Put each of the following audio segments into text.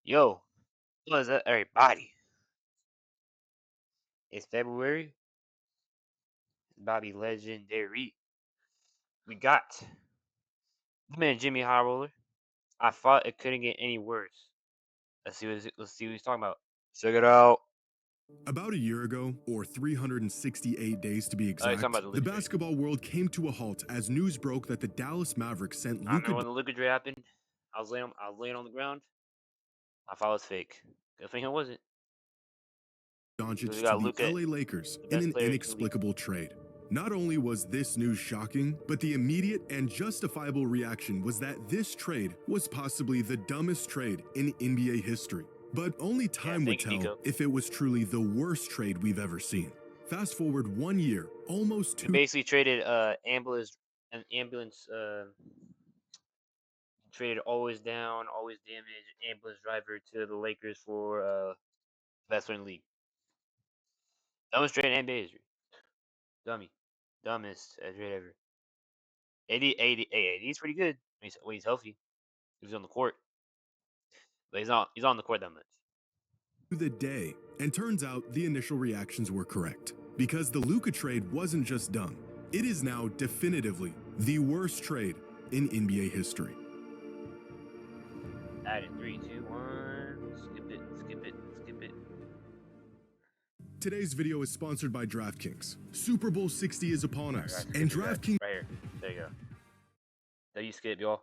Yo, what's up, everybody? It's February. Bobby Legendary. We got the man Jimmy High Roller. I thought it couldn't get any worse. Let's see what he's talking about. Check it out. About a year ago, or 368 days to be Oh, he's talking about exact, the the Luka trade. basketball world came to a halt as news broke that the Dallas Mavericks sent I remember Luka when the Luka trade happened. I was laying on the ground. I thought it was fake. Good thing it wasn't. Because we Doncic to got the Luka, LA Lakers the in best an player in the league. inexplicable trade. Not only was this news shocking, but the immediate and justifiable reaction was that this trade was possibly the dumbest trade in NBA history. But only Yeah, time would thank you, tell Nico. if it was truly the worst trade we've ever seen. Fast forward 1 year, almost We 2 basically traded an ambulance traded always down, always damaged ambulance driver to the Lakers for best player in the league. Dumbest trade in NBA history. Dummy. Dumbest trade ever. AD's pretty good when he's healthy. He's on the court. But he's on the court that much. the day, and turns out the initial reactions were correct. Because the Luka trade wasn't just dumb, it is now definitively the worst trade in NBA history. Add in 3, 2, 1. Skip it, skip it, skip it. Today's video is sponsored by DraftKings. Super Bowl 60 is upon Alright, us, guys, and skip it, guys. DraftKings Right here. There you go. There you skip, y'all.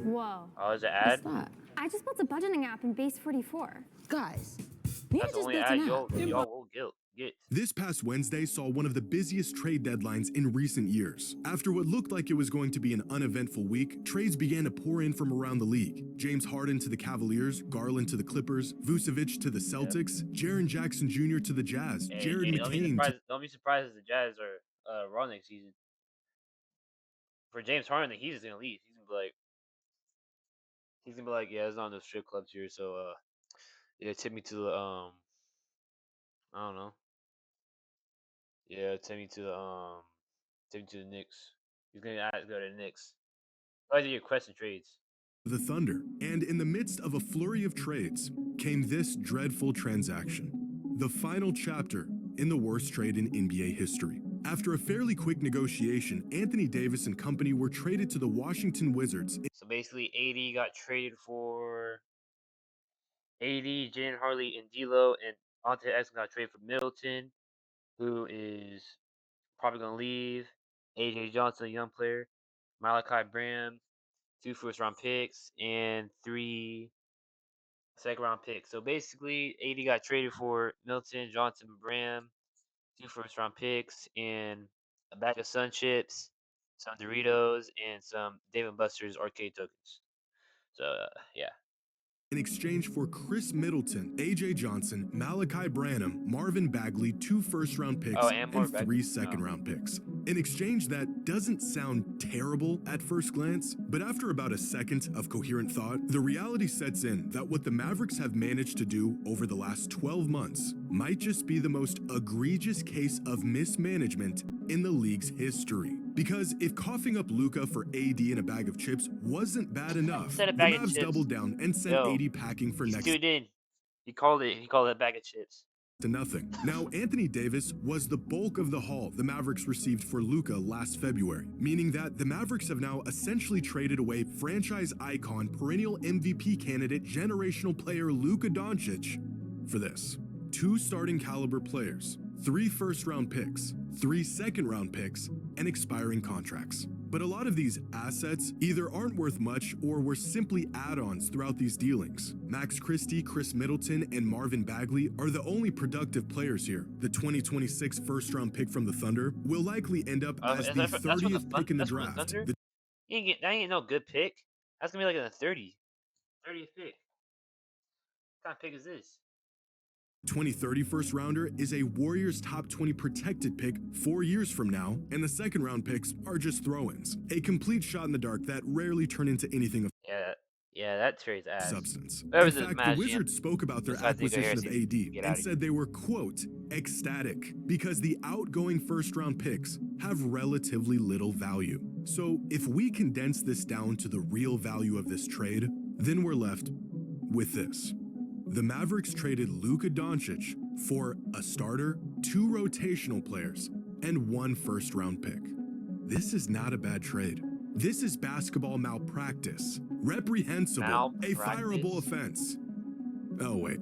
Whoa. Oh, there's an What's ad? that? I just built a budgeting app in Base 44. Guys, we That's the just only built ad an y'all app. will get. This past Wednesday saw one of the busiest trade deadlines in recent years. After what looked like it was going to be an uneventful week, trades began to pour in from around the league. James Harden to the Cavaliers, Garland to the Clippers, Vucevic to the Celtics, Jaren Jackson Jr. to the Jazz, Jared Hey, McCain to don't be surprised if the Jazz are raw next season. For James Harden, he's just gonna leave. He's gonna be like, yeah, there's not enough strip clubs here, so yeah, take me to the I don't know. Yeah, take me to the Knicks. He's gonna go to the Knicks. Why do you question trades? the Thunder. And in the midst of a flurry of trades came this dreadful transaction. The final chapter in the worst trade in NBA history. After a fairly quick negotiation, Anthony Davis and company were traded to the Washington Wizards. So basically, AD got traded for AD, Jen Harley, and D'Lo, and Monte X got traded for Middleton, who is probably gonna leave. AJ Johnson, a young player, Malachi Branham, 2 first-round picks, and 3 second-round picks. So basically, AD got traded for Milton, Johnson, Branham, 2 first-round picks, and a bag of Sun Chips, some Doritos, and some Dave and Buster's arcade tokens. So yeah, In exchange for Chris Middleton, AJ Johnson, Malachi Branham, Marvin Bagley, 2 first-round picks, and and more back. 3 second-round picks. An exchange that doesn't sound terrible at first glance, but after about a second of coherent thought, the reality sets in that what the Mavericks have managed to do over the last 12 months might just be the most egregious case of mismanagement in the league's history. Because if coughing up Luka for AD and a bag of chips wasn't bad enough, Said a the bag of Mavs chips. doubled down and sent Yo, AD packing for He's next tuned in. He called it a bag of chips. to nothing. Now, Anthony Davis was the bulk of the haul the Mavericks received for Luka last February, meaning that the Mavericks have now essentially traded away franchise icon, perennial MVP candidate, generational player Luka Doncic for this. 2 starting caliber players, 3 first-round picks, 3 second-round picks, and expiring contracts. But a lot of these assets either aren't worth much or were simply add-ons throughout these dealings. Max Christie, Chris Middleton, and Marvin Bagley are the only productive players here. The 2026 first-round pick from the Thunder will likely end up as the 30th pick in the draft. That ain't no good pick. That's gonna be like in the 30th pick. What kind of pick is this? 2030 first rounder is a Warriors top 20 protected pick 4 years from now, and the second round picks are just throw-ins. A complete shot in the dark that rarely turn into anything of Yeah, that trade's ass. substance. Whoever's In this fact, Mavs the GM, Wizards spoke about their besides Nico acquisition of Harris, AD get and outta said they were, quote, ecstatic because the outgoing first round picks have relatively little value. So if we condense this down to the real value of this trade, then we're left with this. The Mavericks traded Luka Doncic for a starter, 2 rotational players, and 1 first-round pick. This is not a bad trade. This is basketball malpractice. Reprehensible. A fireable offense. Oh, wait.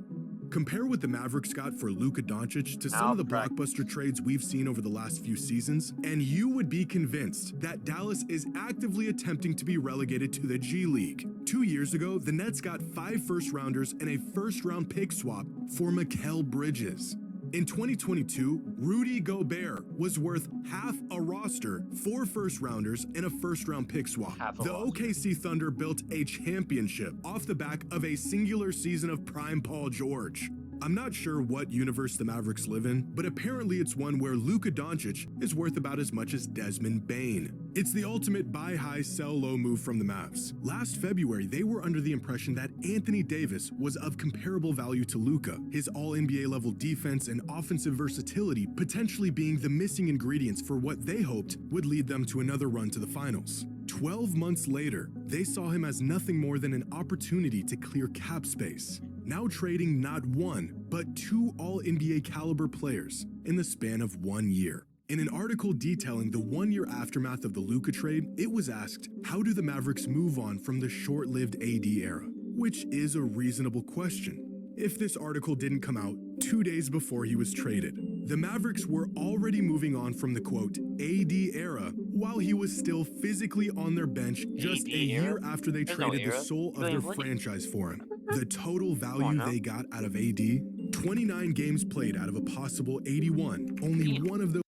Compare what the Mavericks got for Luka Doncic to some of the blockbuster trades we've seen over the last few seasons, and you would be convinced that Dallas is actively attempting to be relegated to the G League. 2 years ago, the Nets got 5 first-rounders and a first-round pick swap for Mikal Bridges. In 2022, Rudy Gobert was worth half a roster, 4 first-rounders, and a first-round pick swap. The OKC Thunder built a championship off the back of a singular season of prime Paul George. I'm not sure what universe the Mavericks live in, but apparently it's one where Luka Doncic is worth about as much as Desmond Bane. It's the ultimate buy high, sell low move from the Mavs. Last February, they were under the impression that Anthony Davis was of comparable value to Luka, his all-NBA level defense and offensive versatility potentially being the missing ingredients for what they hoped would lead them to another run to the finals. 12 months later, they saw him as nothing more than an opportunity to clear cap space. Now trading not 1, but 2 all-NBA caliber players in the span of 1 year. In an article detailing the 1-year aftermath of the Luka trade, it was asked, how do the Mavericks move on from the short-lived AD era? Which is a reasonable question. If this article didn't come out 2 days before he was traded, the Mavericks were already moving on from the quote AD era while he was still physically on their bench just a year after they traded the soul of their franchise for him. The total value they got out of AD, 29 games played out of a possible 81. Only one of those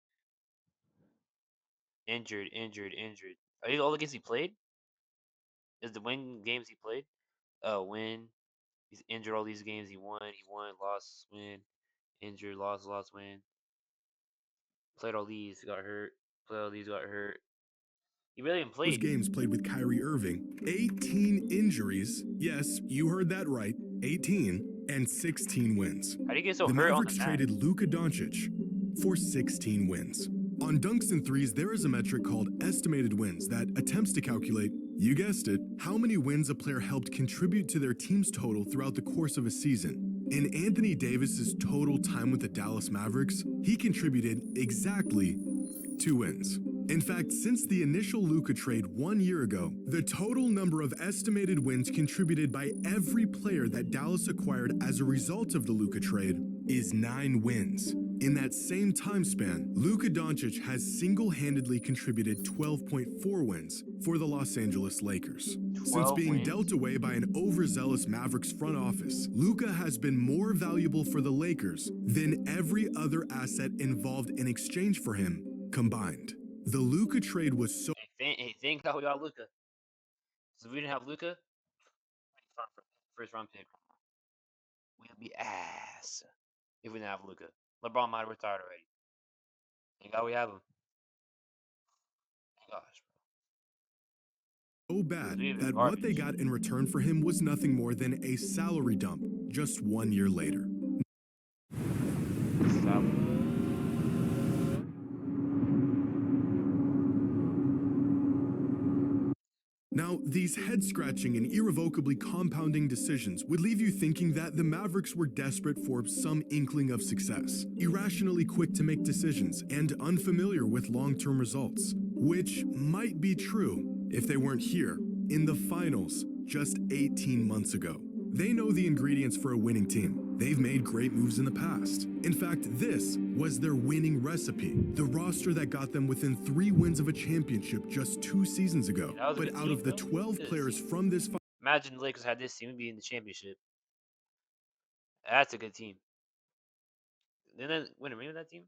Injured. Are these all the games he played? Is the win games he played? Win. He's injured all these games. He won, lost, win. Injured, lost, win. Played all these, got hurt. Played all these, got hurt. He really didn't play. Those games played with Kyrie Irving, 18 injuries. Yes, you heard that right. 18 and 16 wins. How do you get so the hurt Mavericks on the traded Luka Doncic for 16 wins. On dunks and threes, there is a metric called estimated wins that attempts to calculate, you guessed it, how many wins a player helped contribute to their team's total throughout the course of a season. In Anthony Davis's total time with the Dallas Mavericks, he contributed exactly 2 wins. In fact, since the initial Luka trade 1 year ago, the total number of estimated wins contributed by every player that Dallas acquired as a result of the Luka trade is 9 wins. In that same time span, Luka Doncic has single-handedly contributed 12.4 wins for the Los Angeles Lakers. Since being dealt away by an overzealous Mavericks front office, Luka has been more valuable for the Lakers than every other asset involved in exchange for him combined. The Luka trade was so... Hey, thank God we got Luka. So if we didn't have Luka, first round pick, we'd be ass if we didn't have Luka. LeBron might have retired already. Thank God we have him. Gosh, bro. So bad that what they got in return for him was nothing more than a salary dump just 1 year later. Now, these head-scratching and irrevocably compounding decisions would leave you thinking that the Mavericks were desperate for some inkling of success, irrationally quick to make decisions, and unfamiliar with long-term results, which might be true if they weren't here in the finals just 18 months ago. They know the ingredients for a winning team. They've made great moves in the past. In fact, this was their winning recipe, the roster that got them within 3 wins of a championship just 2 seasons ago. But out of the 12 players from this imagine the Lakers had this team and be in the championship. That's a good team. Didn't they win a ring with that team?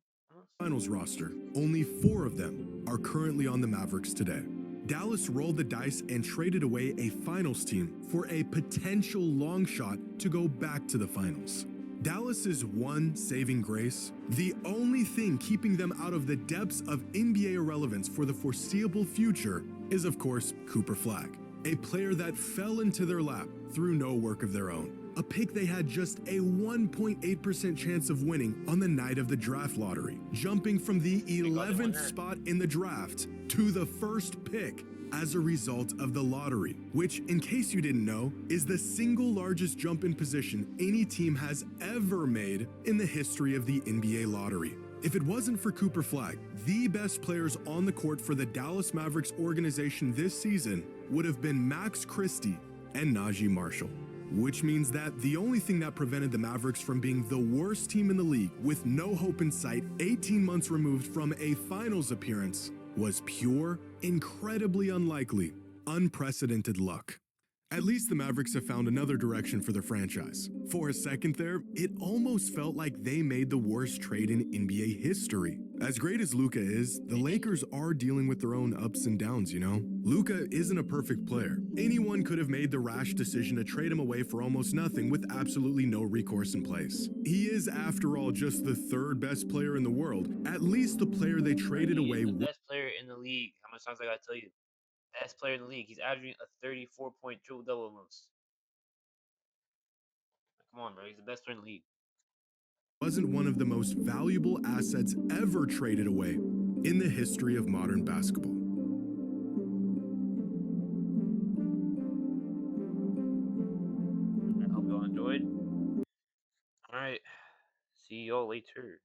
Finals roster, only 4 of them are currently on the Mavericks today. Dallas rolled the dice and traded away a finals team for a potential long shot to go back to the finals. Dallas's one saving grace, the only thing keeping them out of the depths of NBA irrelevance for the foreseeable future, is of course Cooper Flagg, a player that fell into their lap through no work of their own. A pick they had just a 1.8% chance of winning on the night of the draft lottery, jumping from the 11th spot in the draft to the first pick as a result of the lottery, which, in case you didn't know, is the single largest jump in position any team has ever made in the history of the NBA lottery. If it wasn't for Cooper Flagg, the best players on the court for the Dallas Mavericks organization this season would have been Max Christie and Najee Marshall. Which means that the only thing that prevented the Mavericks from being the worst team in the league with no hope in sight 18 months removed from a finals appearance was pure, incredibly unlikely, unprecedented luck. At least the Mavericks have found another direction for their franchise. For a second there, it almost felt like they made the worst trade in NBA history. As great as Luka is, the Lakers are dealing with their own ups and downs, you know? Luka isn't a perfect player. Anyone could have made the rash decision to trade him away for almost nothing with absolutely no recourse in place. He is, after all, just the third best player in the world. At least the player they traded away. The best player in the league. How much times I gotta tell you? Best player in the league. He's averaging a 34-point triple-double almost. Come on, bro. He's the best player in the league. Wasn't one of the most valuable assets ever traded away in the history of modern basketball. I hope y'all enjoyed. All right. See y'all later.